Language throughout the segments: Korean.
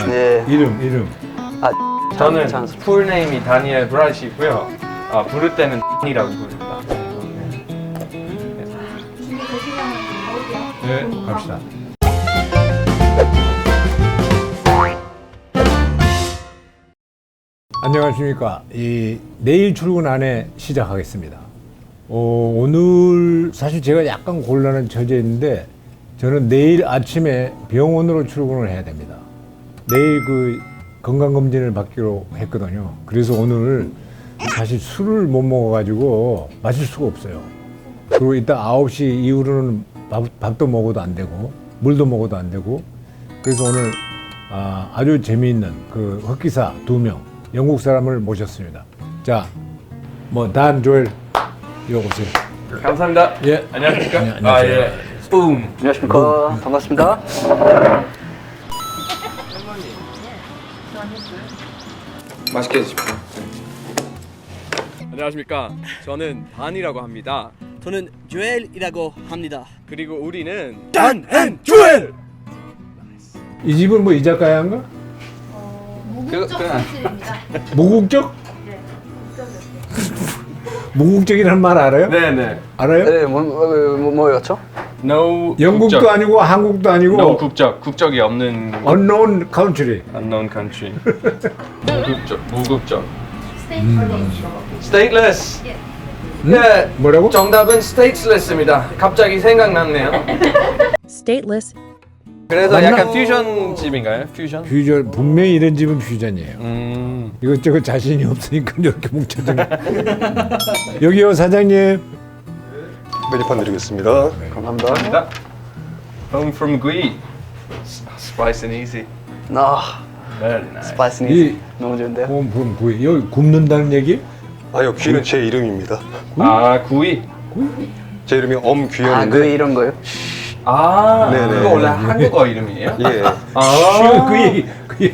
네. 이름. 아, 저는 괜찮습니다. 풀네임이 다니엘 브라시고요. 부를 때는 이라고 부릅니다. 준비되시면 가볼게요. 네, 갑시다. 안녕하십니까. 내일 출근 안에 시작하겠습니다. 오늘 사실 제가 약간 곤란한 처지에 있는데 저는 내일 아침에 병원으로 출근을 해야 됩니다. 내일 그 건강검진을 받기로 했거든요. 그래서 오늘 사실 술을 못 먹어가지고 마실 수가 없어요. 그리고 이따 9시 이후로는 밥도 먹어도 안 되고 물도 먹어도 안 되고 그래서 오늘 아주 재미있는 그 흑기사 2명 영국 사람을 모셨습니다. 자, 단 조엘 이거 오세요. 감사합니다. 예. 안녕하십니까? 안녕하세요. 예. 뿜. 안녕하십니까. 반갑습니다. 맛있게 드십시오. 안녕하십니까? 저는 단이라고 합니다. 저는 조엘이라고 합니다. 그리고 우리는 조엘. 이 집은 뭐 이자카야인가? 무국적 술집입니다. 무국적? 네, 국적이요. 무국적이라는 말 알아요? 네네. 알아요? 네, 뭐였죠? No 영국도 국적. 아니고 한국도 아니고 No 국적이 없는 unknown country. unknown country. 무국적. 스테이크 걸리시죠. Stateless. 예. 네. 뭐라고? 정답은 stateless입니다. 갑자기 생각났네요. stateless, 그래서 맞나? 약간 퓨전 집인가요? 퓨전? 퓨전 분명히 이런 집은 퓨전이에요. 이것저것 자신이 없으니까 이렇게 뭉쳐져. 여기요 사장님. 메뉴판 드리겠습니다. 감사합니다. Home from Gui. Spice and easy. Very nice. 스파이스 이- 니즈 너무 좋은데요? 곰 구이. 여기 굽는다는 얘기? 아니요, 귀는 제 이름입니다. 구이. 제 이름이 아, 엄귀현인데, 그 이런 거요? 네네. 그거 원래 한국어 이름이에요? 예, 구이.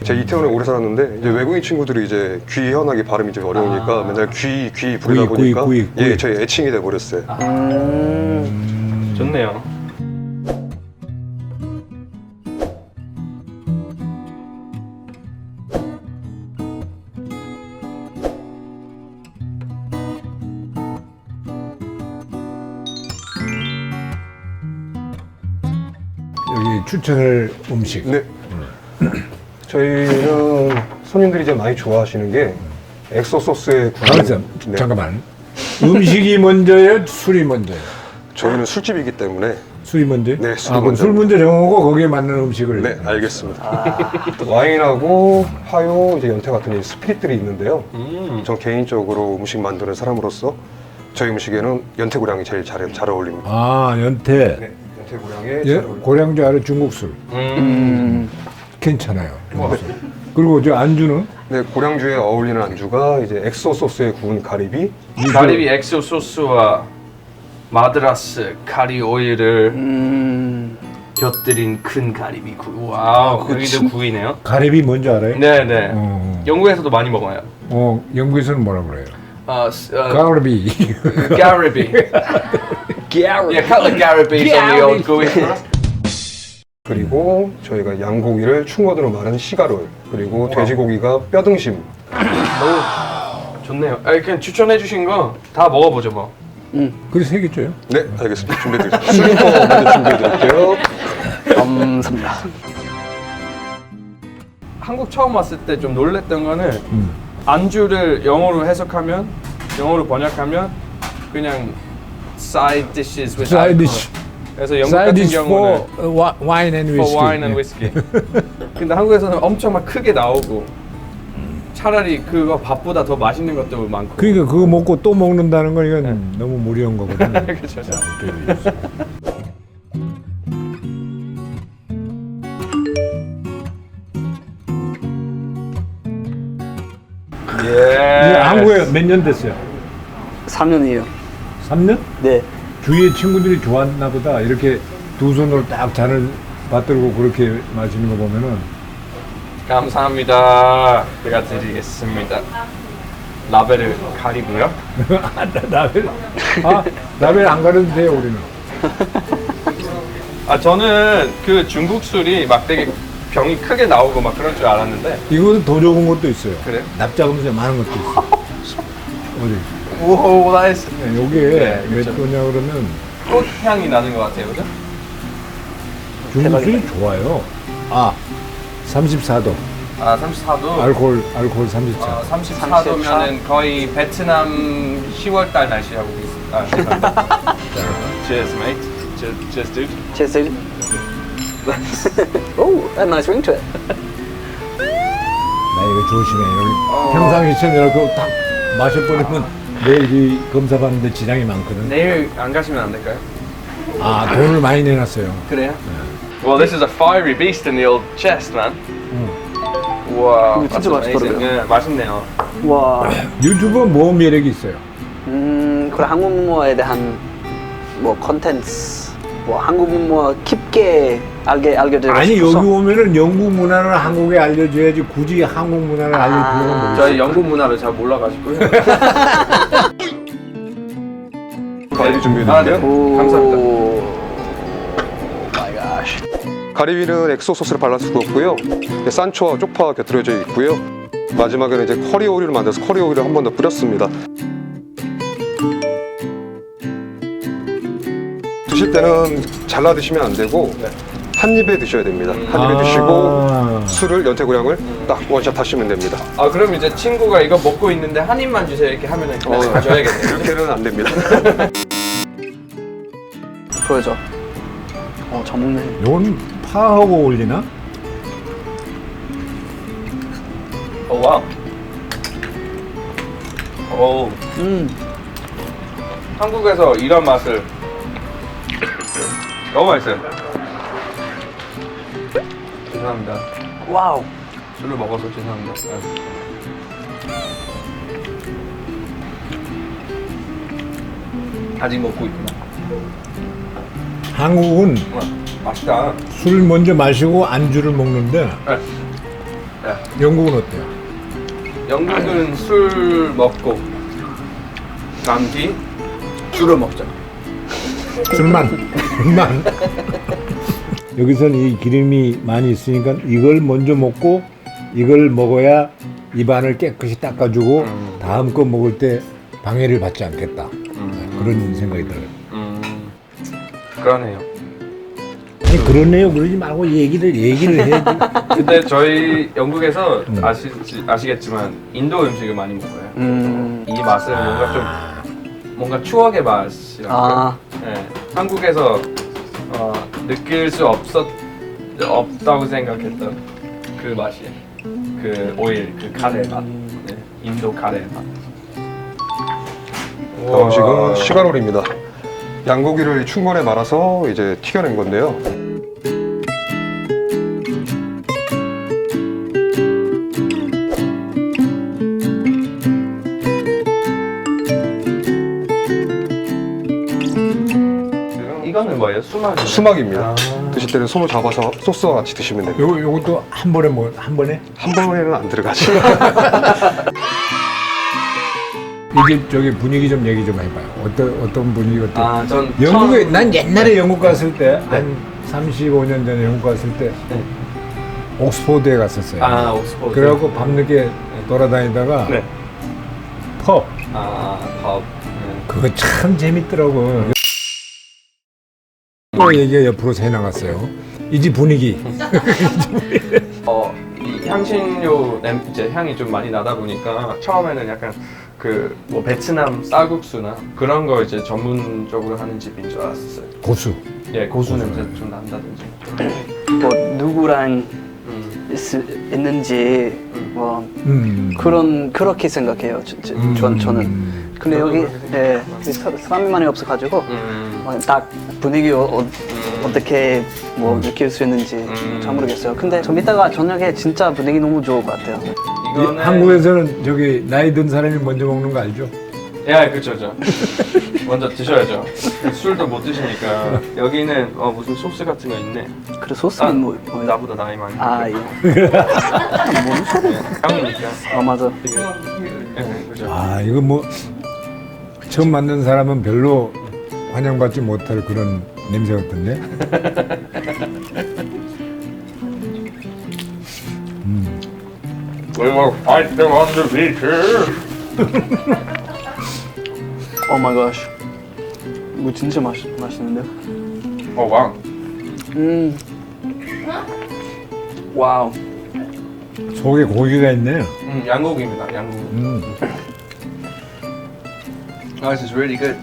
제가 이태원에 오래 살았는데 이제 외국인 친구들이 이제 귀현하게 발음이 좀 어려우니까 맨날 귀 부르다 구이, 보니까 구이. 예, 저희 애칭이 돼 버렸어요. 좋네요. 여기 추천할 음식. 네. 저희는 손님들이 이제 많이 좋아하시는 게 엑소 소스의 가만있어. 네. 잠깐만. 음식이 먼저예요? 술이 먼저예요? 저희는 술집이기 때문에 술이 먼저? 네, 술이 그럼 먼저. 술 먼저 정하고 거기에 맞는 음식을. 네, 알겠습니다. 와인하고 화요, 이제 연태 같은 이 스피릿들이 있는데요. 전 개인적으로 음식 만드는 사람으로서 저희 음식에는 연태고량이 제일 잘 어울립니다. 연태. 네, 연태고량에 예? 잘 어울립니다. 고량주 아래 중국 술. 괜찮아요. 중국 술. 그리고 저 안주는? 네, 고량주에 어울리는 안주가 이제 엑소 소스에 구운 가리비. 가리비 엑소 소스와 마드라스 카리 오일을 곁들인 큰 가리비 구이. 와우, 여기도 구이네요. 가리비 뭔지 알아요? 네네. 어. 영국에서도 많이 먹어요. 영국에서는 뭐라 그래요? 가리비. 가리비. Gariby. Yeah, cut the Garibis on the old gooey. 그리고 저희가 양고기를 충어으로 마른 시가롤. 그리고 돼지고기가 뼈등심. 좋네요. 그냥 추천해주신 거 다 먹어보죠 뭐. 그래 세 개 줘요? 네, 알겠습니다. 준비해드릴게요. 슬리퍼 먼저 준비해드릴게요. 감사합니다. 한국 처음 왔을 때 좀 놀랬던 거는 안주를 영어로 해석하면 영어로 번역하면 그냥 side dishes with Side alcohol. dish. 그래서 영국 Side 같은 dish 경우는 for wine and for whiskey. wine and whiskey. 근데 한국에서는 엄청 막 크게 나오고 차라리 그거 밥보다 더 맛있는 것도 많고. 그러니까 그거 먹고 또 먹는다는 건 이건 너무 무리한 거거든. 그렇죠. 자, 이쪽으로 주세요. 예. 한국에 몇 년 됐어요? 3년이에요. 3년? 네. 주위에 친구들이 좋았나 보다. 이렇게 두 손으로 딱 잔을 받들고 그렇게 마시는 거 보면은 감사합니다. 제가 드리겠습니다. 라벨을 가리고요. 라벨 안 가려도 돼요 우리는. 저는 그 중국 술이 막 되게 병이 크게 나오고 막 그럴 줄 알았는데. 이거는 더 좋은 것도 있어요. 그래요? 납작음새 많은 것도 있어. 어디? 오, 나이스. 네, 요게 네, 몇 그렇죠. 도냐 그러면 꽃 향이 나는 것 같아요, 그죠? 중국술이 좋아요. 아, 34도. 아, 34도. 알코올 34. 34도면은 거의 베트남 10월달 날씨하고 비슷. 아, 죄송합니다. Cheers, mate. Cheers, dude. Cheers. Oh, a nice ring to it. 나 이거 조심해. 여기 평상시처럼 이렇게 딱 마셔버리면 내일 이 검사 받는데 지장이 많거든. 내일 안 가시면 안 될까요? 아, 돈을 많이 내놨어요. 그래요? Well, this is a fiery beast in the old chest, man. 와, 이거 진짜 맛있더라고요. 네, 맛있네요. 와, 유튜브 뭐 매력이 있어요? 그래 한국 문화에 대한 뭐 컨텐츠, 뭐 한국 문화 깊게 알게 되고 아니 싶어서. 여기 오면은 영국 문화를 한국에 알려줘야지 굳이 한국 문화를 알릴 필요가 없어요. 저희 영국 문화를 잘 몰라가지고요. 가리비 준비해드릴게요. 아, 네. 오, 감사합니다. My gosh. 가리비는 엑소 소스를 발라서 구웠고요. 산초와 쪽파가 곁들여져 있고요. 마지막에는 이제 커리 오일을 만들어서 커리 오일을 한 번 더 뿌렸습니다. 드실 때는 잘라 드시면 안 되고 한 입에 드셔야 됩니다. 한 입에 드시고 술을 연태고량을 딱 원샷 하시면 됩니다. 아, 그럼 이제 친구가 이거 먹고 있는데 한 입만 주세요 이렇게 하면은 그냥 가져야겠네요. 그렇게는 안 됩니다. 보여줘. 잘 먹네. 이건 파하고 어울리나? 오, 와우. 오, 한국에서 이런 맛을 너무 맛있어요. 죄송합니다. 와우. 술을 먹어서 죄송합니다. 아직 먹고 있구나. 한국은 맛있다. 술 먼저 마시고 안주를 먹는데 네. 영국은 어때요? 영국은 술 먹고 난 뒤 술을 먹자. 술만. 여기서는 이 기름이 많이 있으니까 이걸 먼저 먹고 이걸 먹어야 입안을 깨끗이 닦아주고 다음 거 먹을 때 방해를 받지 않겠다. 그런 생각이 들어요. 그러네요. 아니 그러네요. 그러지 말고 얘기를 해야지. 근데 저희 영국에서 아시겠지만 인도 음식을 많이 먹어요. 음. 이 맛은 뭔가 추억의 맛이라고. 아. 네. 한국에서 느낄 수 없다고 생각했던 그 맛이에요. 그 오일, 그 카레 맛. 네. 인도 카레 맛. 다음 음식은 시가롤입니다. 양고기를 충분히 말아서 이제 튀겨낸 건데요. 이거는 뭐예요? 수막이요? 수막입니다. 드실 때는 손을 잡아서 소스와 같이 드시면 됩니다. 요것도 한 번에 한 번에? 한 번에는 안 들어가죠. 이게 저기 분위기 좀 얘기 좀 해봐요. 어떤 분위기 어떤? 전 영국에 난 옛날에 영국 갔을 때 한 35년 전에 영국 갔을 때 옥스포드에 갔었어요. 옥스포드. 그래갖고 밤늦게 돌아다니다가 네. 펍 밥. 그거 참 재밌더라고. 또 얘기가 옆으로 새 나갔어요. 이 집 분위기. 이 향신료 이제 향이 좀 많이 나다 보니까 처음에는 약간 그 뭐 베트남 쌀국수나 그런 거 이제 전문적으로 하는 집인 줄 알았어요. 고수. 예, 고수 냄새 좀 난다든지. 뭐 누구랑 있는지 뭐 그렇게 생각해요. 저는. 근데 여기 사람이 많이 없어가지고 딱 분위기 어떻게 뭐 느낄 수 있는지 잘 모르겠어요. 근데 좀 이따가 저녁에 진짜 분위기 너무 좋을 것 같아요. 이거는 한국에서는 저기 나이 든 사람이 먼저 먹는 거 알죠? 예, 그렇죠. 먼저 드셔야죠. 술도 못 드시니까. 여기는 무슨 소스 같은 거 있네. 그래 소스는 뭐 나보다 나이 많이. 예. 뭔 소리야? 형이니까. 맞아. 예, 그죠. 아 이거 뭐 처음 만난 사람은 별로 환영받지 못할 그런 냄새 같은데? We will fight them on the beach. 오 마이 갓. 이거 진짜 맛있는데요? 어 와. 와우. 속에 고기가 있네. 양고기입니다. 양고기. This is really good.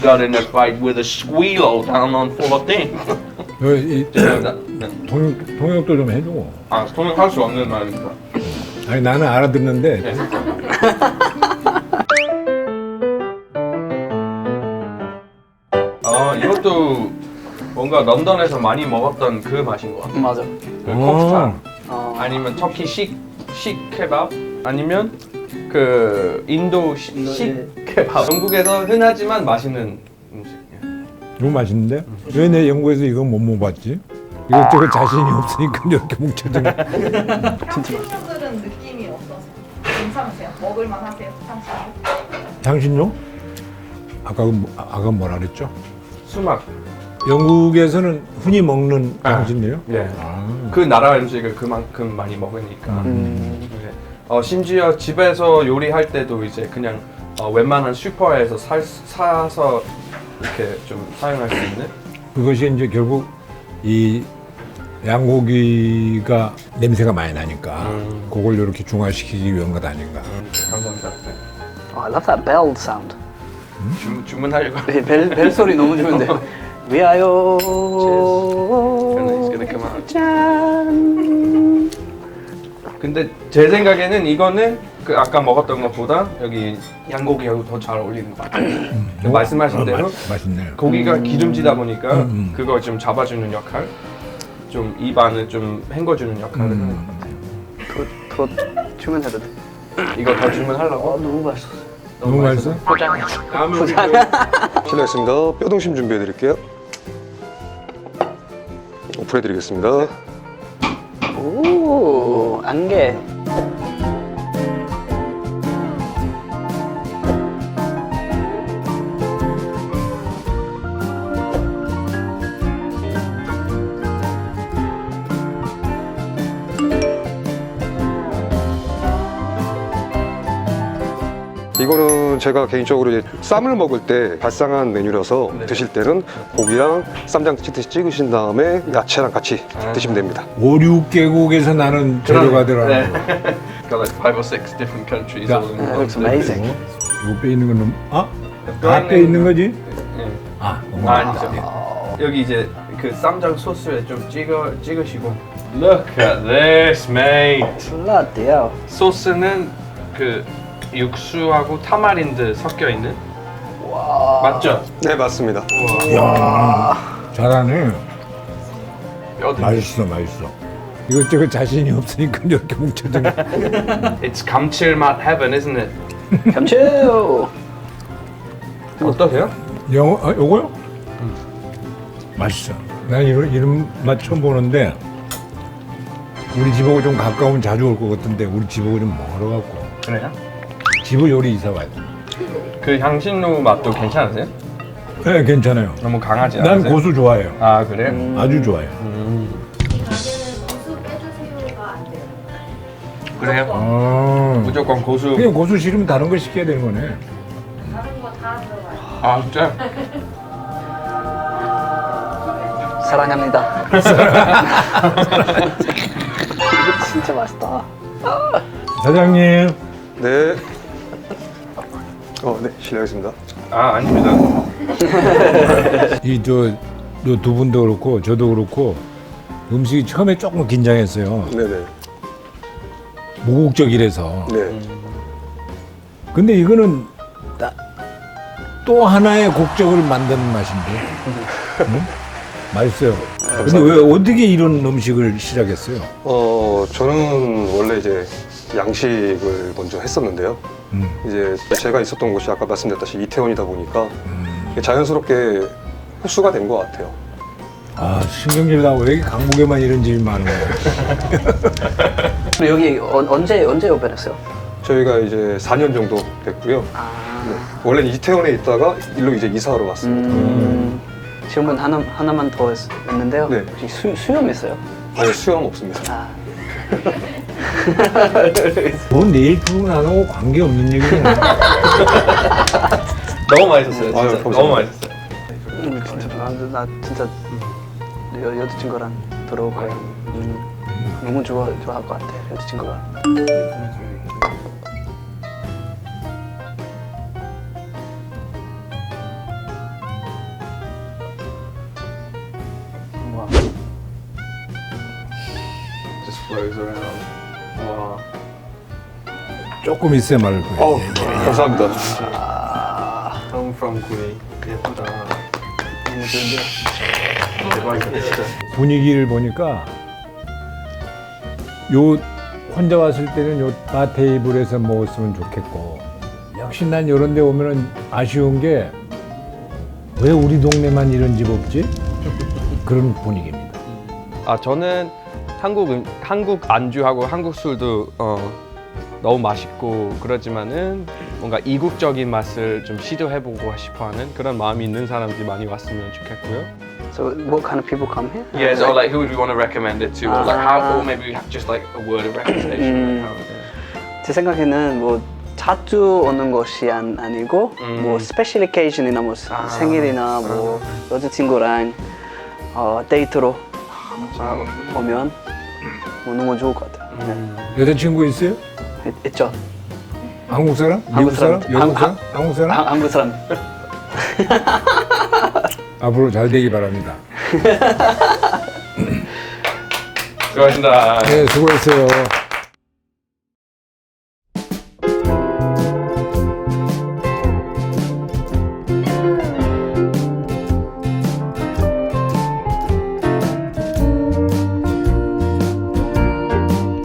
Got in a fight with a squealo down on 14. 이 네. 통역도 좀 해주고. 아, 통역할 수 없는 말입니다. 아니 나는 알아듣는데 이것도 뭔가 런던에서 많이 먹었던 그 맛인 것 같아요. 맞아. 그 컵스탕 어. 아니면 터키 식 케밥 아니면 그 인도 식 케밥. 영국에서 흔하지만 맛있는 음식이에요. 너무 맛있는데? 왜 내 영국에서 이거 못 먹어봤지? 이것저것 자신이 없으니까 이렇게 뭉쳐진 거. 친구들은 느낌이 어떠세요? 괜찮으세요? 먹을만 하세요? 상식으로? 당신요? 아까 뭐라 그랬죠? 수박. 영국에서는 흔히 먹는 당신이에요? 예. 아. 그 나라 음식을 그만큼 많이 먹으니까. 네. 심지어 집에서 요리할 때도 이제 그냥 웬만한 슈퍼에서 사서 이렇게 좀 사용할 수 있는. 그것이 이제 결국 이 양고기가 냄새가 많이 나니까 그걸 이렇게 중화시키기 위한 것 아닌가. 감사합니다. 네. Oh, I love that bell sound. 주문하려고. 벨 소리 너무 좋은데요. 위하여. It's gonna come out. 짠. 근데 제 생각에는 이거는 그 아까 먹었던 것보다 여기 양고기하고 더 잘 어울리는 것 같아요. 그 말씀하신 대로 맛있네요. 고기가 기름지다 보니까 그거 좀 잡아주는 역할, 좀 입안을 좀 헹궈주는 역할을 하는 것 같아요. 더 주문해도 돼. 이거 더 주문하려고? 너무 맛있어. 너무 맛있어? 다음에 우리 실례하겠습니다. 뼈등심 준비해드릴게요. 오픈해드리겠습니다. 오, 안개. 이거는 제가 개인적으로 이제 쌈을 먹을 때 발상한 메뉴라서 드실 때는 고기랑 쌈장 치듯이 찍으신 다음에 야채랑 같이 드시면 됩니다. 5, 6개국에서 나는 재료가 들어가는 네. 거. Got like 5 or 6 different countries Yeah. all in That one. looks amazing. 이거 빼 있는 거는 뼈 빼 있는 거지? 네. 아, 아니죠. 여기 이제 그 쌈장 소스에 좀 찍으시고. Look at this, mate. Bloody hell. 소스는 그 육수하고 타마린드 섞여 있는. 맞죠? 네, 맞습니다. 야, 잘하네. 뼈도. 맛있어. 이것저것 자신이 없으니까 이렇게 뭉쳐진 거. It's 감칠맛 heaven, isn't it? 감초. 어떠세요? 요거요? 맛있어. 난 이런 맛 처음 보는데 우리 집하고 좀 가까우면 자주 올 것 같은데 우리 집하고 좀 멀어갖고 그래요? 집을 요리 이사 와야 돼. 그 향신료 맛도 괜찮으세요? 네, 괜찮아요. 너무 강하지 난 않으세요? 고수 좋아해요. 아 그래요? 아주 좋아해요. 고수 빼주세요가 안 돼요. 그래요? 아, 무조건 고수. 그냥 고수 싫으면 다른 거 시켜야 되는 거네. 다른 거 다 들어가요. 아 진짜? 사랑합니다. 이거 진짜 맛있다. 사장님, 네. 네, 실례하겠습니다. 아 아닙니다. 이 두 분도 그렇고 저도 그렇고 음식이 처음에 조금 긴장했어요. 네네. 무국적이라서. 네. 근데 이거는 또 하나의 국적을 만드는 맛인데. 응? 맛있어요. 근데 왜 어떻게 이런 음식을 시작했어요? 저는 원래 이제 양식을 먼저 했었는데요. 이제 제가 있었던 곳이 아까 말씀드렸다시피 이태원이다 보니까 자연스럽게 흡수가 된 것 같아요. 아, 신경질 나고 왜 이렇게 강북에만 이런 집이 많은 거예요? 그럼 여기 언제 오픈했어요? 저희가 이제 4년 정도 됐고요. 네. 원래는 이태원에 있다가 일로 이제 이사하러 왔습니다. 질문 하나만 더 했는데요. 네. 혹시 수염 있어요? 아니, 수영 없습니다. 아, 뭔 네일 투구하고 관계 없는 얘기는 너무 맛있었어요. 진짜. 아유, 너무 감사합니다. 맛있었어요. 진짜 나 진짜 여자친구랑 들어가요. 너무 좋아할 것 같아 여자친구가. 와. Just flows around. 와. 조금 있어야 말을 거예요. 감사합니다. Home from 구이. 예쁘다. 너무 좋은데. 대박이다 진짜. 분위기를 보니까 요 혼자 왔을 때는 요 바 테이블에서 먹었으면 좋겠고 역시 난 이런 데 오면은 아쉬운 게 왜 우리 동네만 이런 집 없지? 그런 분위기입니다. 아 저는 한국 안주하고 한국 술도 너무 맛있고 그러지만은 뭔가 이국적인 맛을 좀 시도해보고 싶어하는 그런 마음이 있는 사람들이 많이 왔으면 좋겠고요. So what kind of people come here? Yes, or like who would we want to recommend it to, or like how, or maybe just like a word of recommendation. 제 생각에는 뭐 자주 오는 것이 아니고 뭐 스페셜 오케이션이나 뭐 생일이나 뭐 여자친구랑 데이트로 오면 뭐 너무 좋을 것 같아요. 네. 여자친구 있어요? 있죠. 한국 사람? 한국 미국 사람? 사람. 영국 사람? 한국 사람? 한국 사람. 앞으로 잘 되기 바랍니다. 수고하셨습니다. 네, 수고했어요.